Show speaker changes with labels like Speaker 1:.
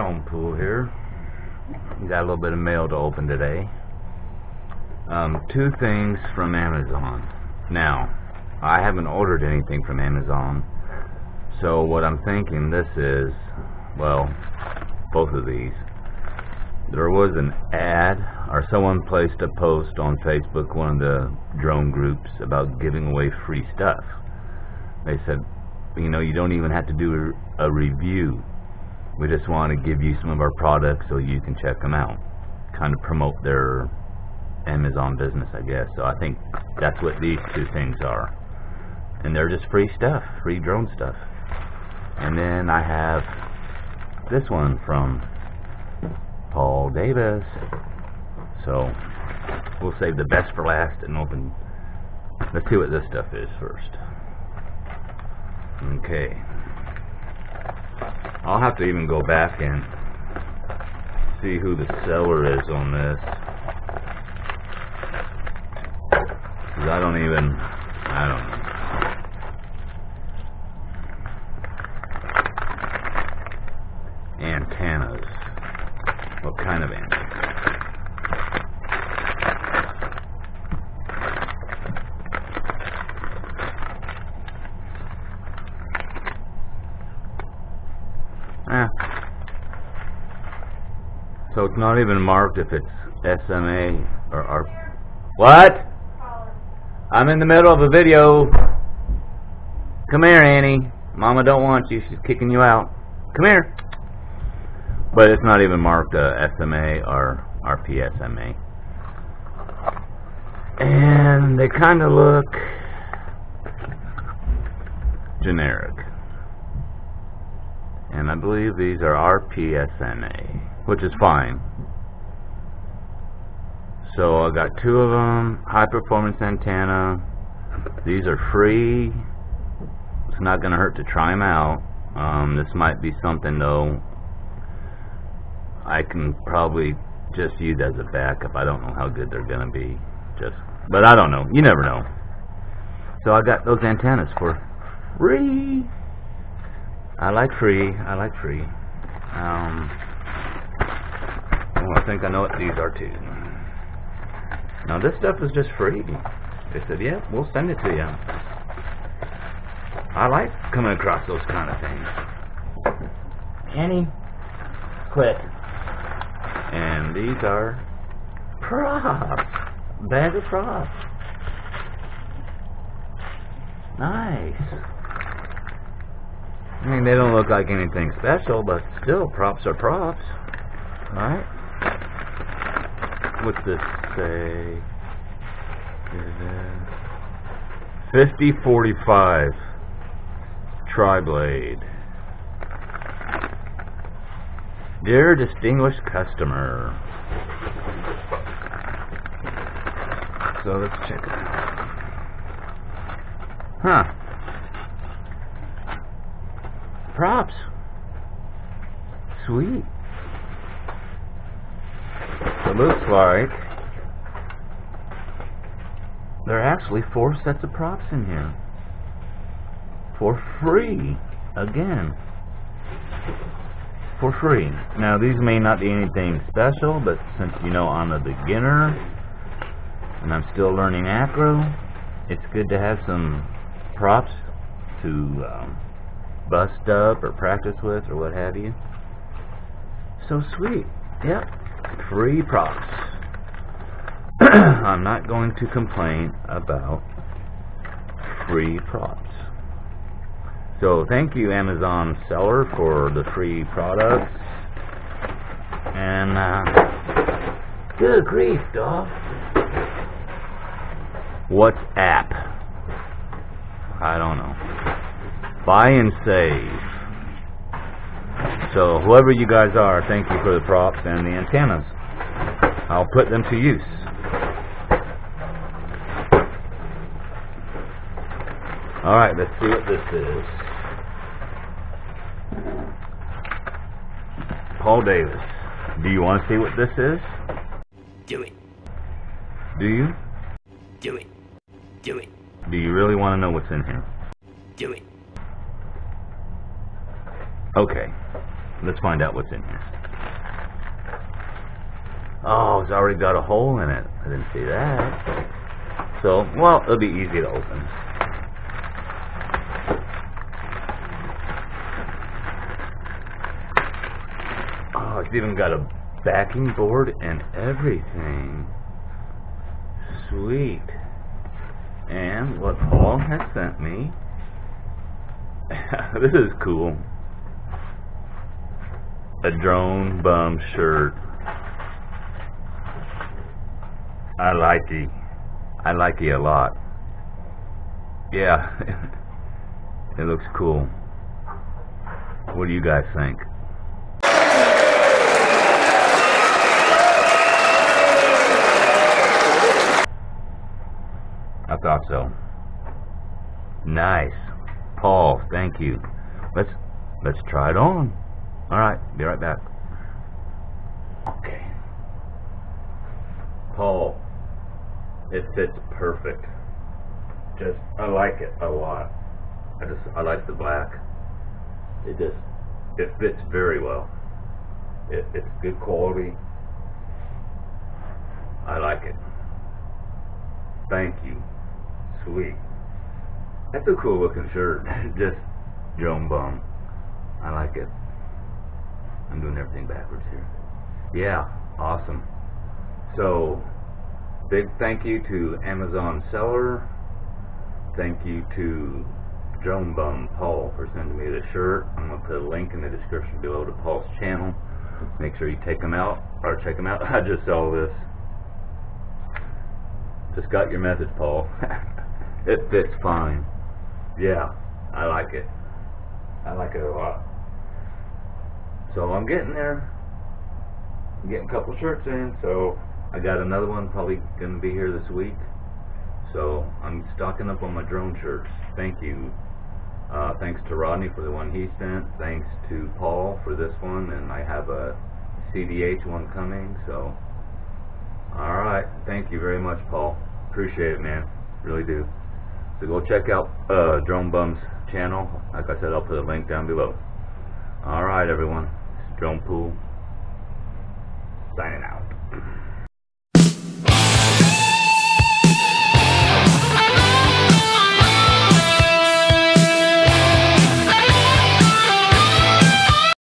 Speaker 1: drone pool here. Got a little bit of mail to open today. Two things from Amazon. Now, I haven't ordered anything from Amazon, so what I'm thinking this is, well, both of these. There was an ad, or someone placed a post on Facebook, one of the drone groups, about giving away free stuff. They said, you know, you don't even have to do a review. We just want to give you some of our products so you can check them out. Kind of promote their Amazon business, I guess. So I think that's what these two things are. And they're just free stuff, free drone stuff. And then I have this one from Paul Davis. So we'll save the best for last and open. Let's see what this stuff is first. Okay. I'll have to even go back and see who the seller is on this, because I don't know. Antennas. What kind of antennas? So it's not even marked if it's SMA or what? I'm in the middle of a video. Come here, Annie. Mama don't want you. She's kicking you out. Come here. But it's not even marked SMA or RPSMA. And they kind of look generic. And I believe these are RPSMA, which is fine. So I got two of them, high performance antenna. These are free. It's not going to hurt to try them out. This might be something though I can probably just use as a backup. I don't know how good they're going to be. But I don't know. You never know. So I got those antennas for free. I like free. I like free. Well, I think I know what these are too. Now this stuff is just free. They said, yeah, we'll send it to you. I like coming across those kind of things. Annie, quit. And these are props. Bag of props. Nice. I mean, they don't look like anything special, but still, props are props. Alright? What's this say? 5045 Tri-Blade. Dear distinguished customer. So let's check it out. Huh. Props. Sweet. It looks like there are actually 4 sets of props in here. For free. Again. For free. Now these may not be anything special, but since you know I'm a beginner and I'm still learning acro, it's good to have some props to bust up or practice with or what have you. So sweet. Yep. Free props. I'm not going to complain about free props. So thank you, Amazon seller, for the free products. And good grief, dog. What's app? I don't know. Buy and save. So whoever you guys are, thank you for the props and the antennas. I'll put them to use. Alright, let's see what this is. Paul Davis. Do you want to see what this is?
Speaker 2: Do it.
Speaker 1: Do you?
Speaker 2: Do it. Do it.
Speaker 1: Do you really want to know what's in here?
Speaker 2: Do it.
Speaker 1: Okay. Let's find out what's in here. Oh, it's already got a hole in it. I didn't see that. So, well, it'll be easy to open. Oh, it's even got a backing board and everything. Sweet. And what Paul has sent me. This is cool. A drone bum shirt. I like it a lot. Yeah. It looks cool. What do you guys think? I thought so. Nice. Paul, thank you. Let's try it on. Alright, be right back. Okay. Paul, it fits perfect. I like it a lot. I like the black. It fits very well. It's good quality. I like it. Thank you. Sweet. That's a cool looking shirt. Just drone bum. I like it. I'm doing everything backwards here. Yeah, awesome. So, big thank you to Amazon seller. Thank you to Drone Bum Paul for sending me the shirt. I'm going to put a link in the description below to Paul's channel. Make sure you take him out, or check him out. I just saw this. Just got your message, Paul. It fits fine. Yeah, I like it. I like it a lot. So I'm getting there. I'm getting a couple shirts in, so I got another one probably going to be here this week. So I'm stocking up on my drone shirts. Thank you. Thanks to Rodney for the one he sent. Thanks to Paul for this one, and I have a CDH one coming. So, alright, thank you very much, Paul. Appreciate it, man. Really do. So go check out Drone Bum's channel. Like I said, I'll put a link down below. Alright, everyone. It's Drone Pool signing out.